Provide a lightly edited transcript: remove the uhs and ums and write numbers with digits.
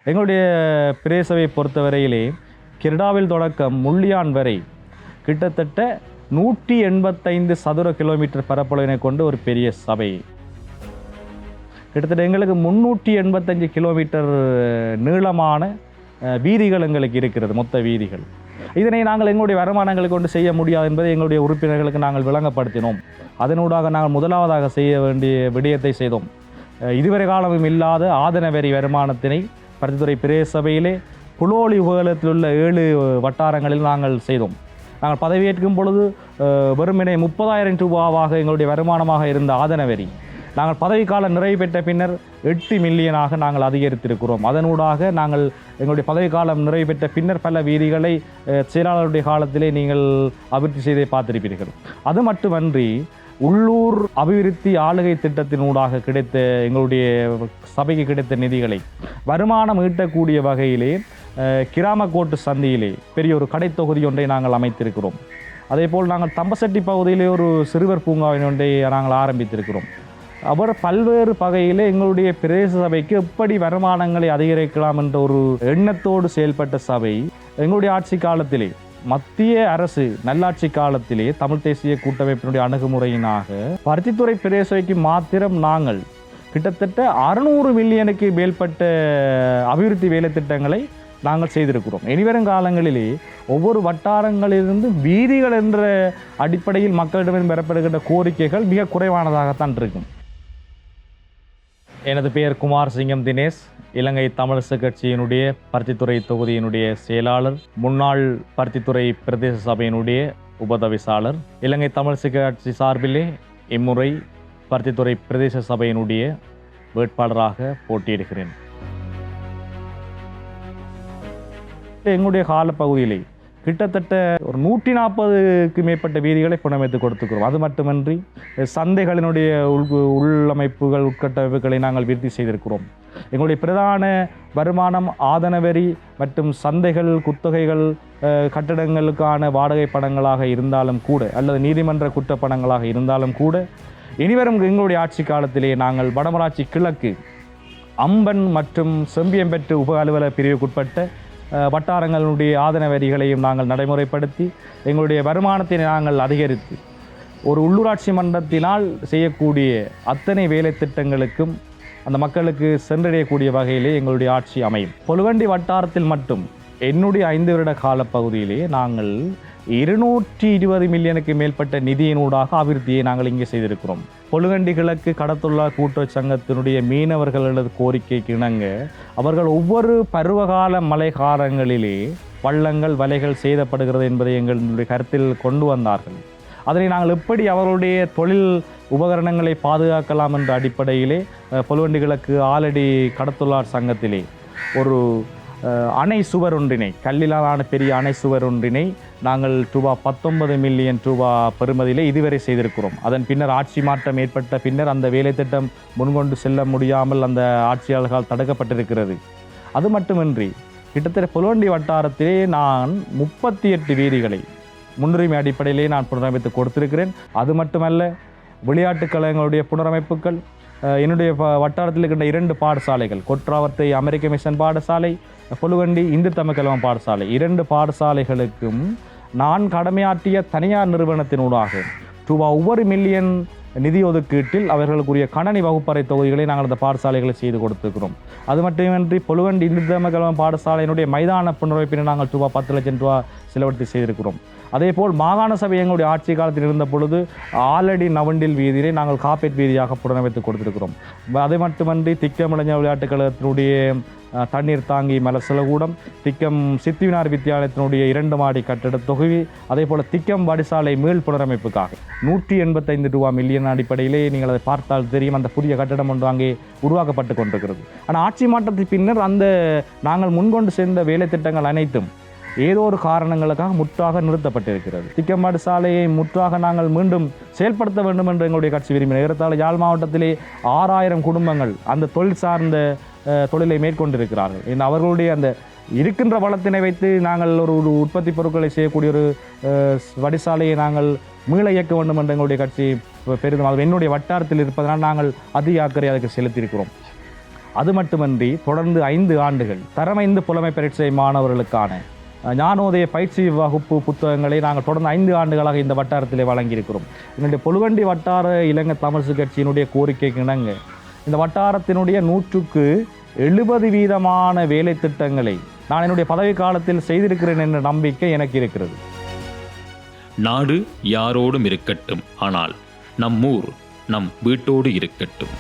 எங்களுடைய பிரேசவை பொறுத்தவரையிலே கிரடாவில் தொடக்கம் முள்ளியான் வரை கிட்டத்தட்ட 185 சதுர கிலோமீட்டர் பரப்பளவினை கொண்டு ஒரு பெரிய சபை. கிட்டத்தட்ட எங்களுக்கு 385 கிலோமீட்டர் நீளமான வீதிகள் எங்களுக்கு இருக்கிறது, மொத்த வீதிகள். இதனை நாங்கள் எங்களுடைய வருமானங்களை கொண்டு செய்ய முடியாது என்பதை எங்களுடைய உறுப்பினர்களுக்கு நாங்கள் விளங்கப்படுத்தினோம். அதனூடாக நாங்கள் முதலாவதாக செய்ய வேண்டிய விடயத்தை செய்தோம். இதுவரை காலமும் இல்லாத ஆதன வரி வருமானத்தினை பருத்தித்துறை பிரேசபையிலே புலோலி உபகலத்தில் உள்ள 7 வட்டாரங்களில் நாங்கள் செய்தோம். நாங்கள் பதவியேற்கும் பொழுது வெறுமனே 30,000 ரூபாவாக எங்களுடைய வருமானமாக இருந்த ஆதன வரி நாங்கள் பதவிக்காலம் நிறைவு பெற்ற பின்னர் 8 மில்லியனாக நாங்கள் அதிகரித்திருக்கிறோம். அதனூடாக நாங்கள் எங்களுடைய பதவிக்காலம் நிறைவு பெற்ற பின்னர் பல வீதிகளை செயலாளருடைய காலத்திலே நீங்கள் அபிவிருத்தி செய்ததை பார்த்திருப்பீர்கள். அது மட்டுமன்றி உள்ளூர் அபிவிருத்தி ஆளுகை திட்டத்தினூடாக கிடைத்த எங்களுடைய சபைக்கு கிடைத்த நிதிகளை வருமானம் ஈட்டக்கூடிய வகையிலே கிராமக்கோட்டு சந்தியிலே பெரிய ஒரு கடை தொகுதி ஒன்றை நாங்கள் அமைத்திருக்கிறோம். அதேபோல் நாங்கள் தம்பசெட்டி பகுதியிலே ஒரு சிறுவர் பூங்காவின் ஒன்றை நாங்கள் ஆரம்பித்திருக்கிறோம். அவர் பல்வேறு வகையிலே எங்களுடைய பிரதேச சபைக்கு எப்படி வருமானங்களை அதிகரிக்கலாம் என்ற ஒரு எண்ணத்தோடு செயல்பட்ட சபை எங்களுடைய ஆட்சி காலத்திலே, மத்திய அரசு நல்லாட்சி காலத்திலே தமிழ் தேசிய கூட்டமைப்பினுடைய அணுகுமுறையினாக பருத்தித்துறை பிரதேசபைக்கு மாத்திரம் நாங்கள் கிட்டத்தட்ட 600 மில்லியனுக்கு மேற்பட்ட அபிவிருத்தி வேலை திட்டங்களை நாங்கள் செய்திருக்கிறோம். இனிவரும் காலங்களிலே ஒவ்வொரு வட்டாரங்களிலிருந்து வீதிகள் என்ற அடிப்படையில் மக்களிடமிருந்து பெறப்படுகின்ற கோரிக்கைகள் மிக குறைவானதாகத்தான் இருக்கும். எனது பெயர் குமார் சிங்கம் தினேஷ், இலங்கை தமிழரசு கட்சியினுடைய பருத்தித்துறை தொகுதியினுடைய செயலாளர், முன்னாள் பருத்தித்துறை பிரதேச சபையினுடைய உபதவிசாளர். இலங்கை தமிழரசு கட்சி சார்பிலே இம்முறை பருத்தித்துறை பிரதேச சபையினுடைய வேட்பாளராக போட்டியிடுகிறேன். எங்களுடைய காலப்பகுதியிலே கிட்டத்தட்ட ஒரு 140க்கு மேற்பட்ட வீதிகளை புனமைத்து கொடுத்துக்கிறோம். அது மட்டுமன்றி சந்தைகளினுடைய உள்ளமைப்புகள் உட்கட்டமைப்புகளை நாங்கள் விருத்தி செய்திருக்கிறோம். எங்களுடைய பிரதான வருமானம் ஆதன வரி மற்றும் சந்தைகள், குத்தகைகள், கட்டடங்களுக்கான வாடகை பணங்களாக இருந்தாலும் கூட அல்லது நீதிமன்ற குற்றப்பணங்களாக இருந்தாலும் கூட இனிவரும் எங்களுடைய ஆட்சி காலத்திலே நாங்கள் வடமராட்சி கிழக்கு அம்பன் மற்றும் செம்பியம்பெற்று உப அலுவலக பிரிவுக்குட்பட்ட வட்டாரங்களுடைய ஆதன வரிகளையும் நாங்கள் நடைமுறைப்படுத்தி எங்களுடைய வருமானத்தை நாங்கள் அதிகரித்து ஒரு உள்ளூராட்சி மன்றத்தினால் செய்யக்கூடிய அத்தனை வேலை திட்டங்களுக்கும் அந்த மக்களுக்கு சென்றடையக்கூடிய வகையிலே எங்களுடைய ஆட்சி அமையும். பொலுகண்டி வட்டாரத்தில் மட்டும் என்னுடைய 5 வருட காலப்பகுதியிலே நாங்கள் 220 மில்லியனுக்கு மேற்பட்ட நிதியினூடாக அபிவிருத்தியை நாங்கள் இங்கே செய்திருக்கிறோம். பொலுகண்டி கிழக்கு கடத்தொழிலாளர் கூட்டுறவு சங்கத்தினுடைய மீனவர்களது கோரிக்கைக்கு இணங்க அவர்கள் ஒவ்வொரு பருவகால மழை காலங்களிலே வள்ளங்கள் வலைகள் செய்தப்படுகிறது என்பதை எங்களுடைய கருத்தில் கொண்டு வந்தார்கள். அதனை நாங்கள் எப்படி அவர்களுடைய தொழில் உபகரணங்களை பாதுகாக்கலாம் என்ற அடிப்படையிலே பொலுகண்டி கிழக்கு ஆலடி கடத்தொழிலாளர் சங்கத்திலே ஒரு அணை சுவர் ஒன்றினை, கல்லிலான பெரிய அணை சுவர் ஒன்றினை நாங்கள் ரூபா 19 மில்லியன் பெறுமதியிலே இதுவரை செய்திருக்கிறோம். அதன் பின்னர் ஆட்சி மாற்றம் ஏற்பட்ட பின்னர் அந்த வேலை திட்டம் முன்கொண்டு செல்ல முடியாமல் அந்த ஆட்சியாளர்களால் தடுக்கப்பட்டிருக்கிறது. அது மட்டுமின்றி கிட்டத்தட்ட பொலுகண்டி வட்டாரத்திலே நான் 38 வீதிகளை முன்னுரிமை அடிப்படையிலே நான் புனரமைத்து கொடுத்திருக்கிறேன். அது மட்டுமல்ல, விளையாட்டுக் கழகங்களுடைய புனரமைப்புகள், என்னுடைய வட்டாரத்தில் இருக்கின்ற 2 பாடசாலைகள், கொற்றாவத்தை அமெரிக்க மிஷன் பாடசாலை, பொலுகண்டி இந்து தமிழ் கழகம் பாடசாலை, 2 பாடசாலைகளுக்கும் நான் கடமையாற்றிய தனியார் நிறுவனத்தினூடாக ரூபா 1 மில்லியன் நிதி ஒதுக்கீட்டில் அவர்களுக்குரிய கணனி வகுப்பறை தொகுதிகளை நாங்கள் அந்த பாடசாலைகளை செய்து கொடுத்துருக்கிறோம். அது மட்டுமின்றி பொலுகண்டி இந்து தமிழ் கழகம் பாடசாலையினுடைய மைதான புனரமைப்பினை நாங்கள் ரூபா 10 லட்சம் செலவழித்து செய்திருக்கிறோம். அதேபோல் மாகாண சபை எங்களுடைய ஆட்சி காலத்தில் இருந்த பொழுது ஆலடி நவண்டில் வீதியிலே நாங்கள் காப்பேட் வீதியாக புனரமைத்து கொடுத்திருக்கிறோம். அது மட்டுமன்றி திக்கம் இளைஞர் விளையாட்டுக் கழகத்தினுடைய தண்ணீர் தாங்கி மலசலகூடம், திக்கம் சித்திவினார் வித்தியாலயத்தினுடைய 2 மாடி கட்டட தொகுதி, அதே போல் திக்கம் வடிசாலை மீள் புனரமைப்புக்காக 185 மில்லியன் அடிப்படையிலே நீங்கள் அதை பார்த்தால் தெரியும். அந்த புதிய கட்டடம் ஒன்று அங்கே உருவாக்கப்பட்டு கொண்டிருக்கிறது. ஆனால் ஆட்சி மாற்றத்திற்கு பின்னர் அந்த நாங்கள் முன்கொண்டு சேர்ந்த வேலை திட்டங்கள் அனைத்தும் ஏதோ ஒரு காரணங்களுக்காக முற்றாக நிறுத்தப்பட்டிருக்கிறது. திக்கம்பாடு சாலையை முற்றாக நாங்கள் மீண்டும் செயல்படுத்த வேண்டும் என்று எங்களுடைய கட்சி விரும்பினர். ஏறத்தாழ யாழ் மாவட்டத்திலே 6000 குடும்பங்கள் அந்த தொழில் சார்ந்த தொழிலை மேற்கொண்டிருக்கிறார்கள். அவர்களுடைய அந்த இருக்கின்ற வளத்தினை வைத்து நாங்கள் ஒரு உற்பத்தி பொருட்களை செய்யக்கூடிய ஒரு வடிசாலையை நாங்கள் மீள இயக்க வேண்டும் என்று எங்களுடைய கட்சி பெரிதும் அது என்னுடைய வட்டாரத்தில் இருப்பதனால் நாங்கள் அதிக அக்கறை அதுக்கு செலுத்தியிருக்கிறோம். அது மட்டுமன்றி தொடர்ந்து 5 ஆண்டுகள் தரம் 5 புலமை பரீட்சை மாணவர்களுக்கான ஞானோதய பயிற்சி வகுப்பு புத்தகங்களை நாங்கள் தொடர்ந்து 5 ஆண்டுகளாக இந்த வட்டாரத்திலே வழங்கியிருக்கிறோம். எங்களுடைய பொலுகண்டி வட்டார இலங்கை தமிழ்சு கட்சியினுடைய கோரிக்கைக்கு இணங்க இந்த வட்டாரத்தினுடைய 170% வேலை திட்டங்களை நான் என்னுடைய பதவி காலத்தில் செய்திருக்கிறேன் என்ற நம்பிக்கை எனக்கு இருக்கிறது. நாடு யாரோடும் இருக்கட்டும், ஆனால் நம் ஊர் நம் வீட்டோடு இருக்கட்டும்.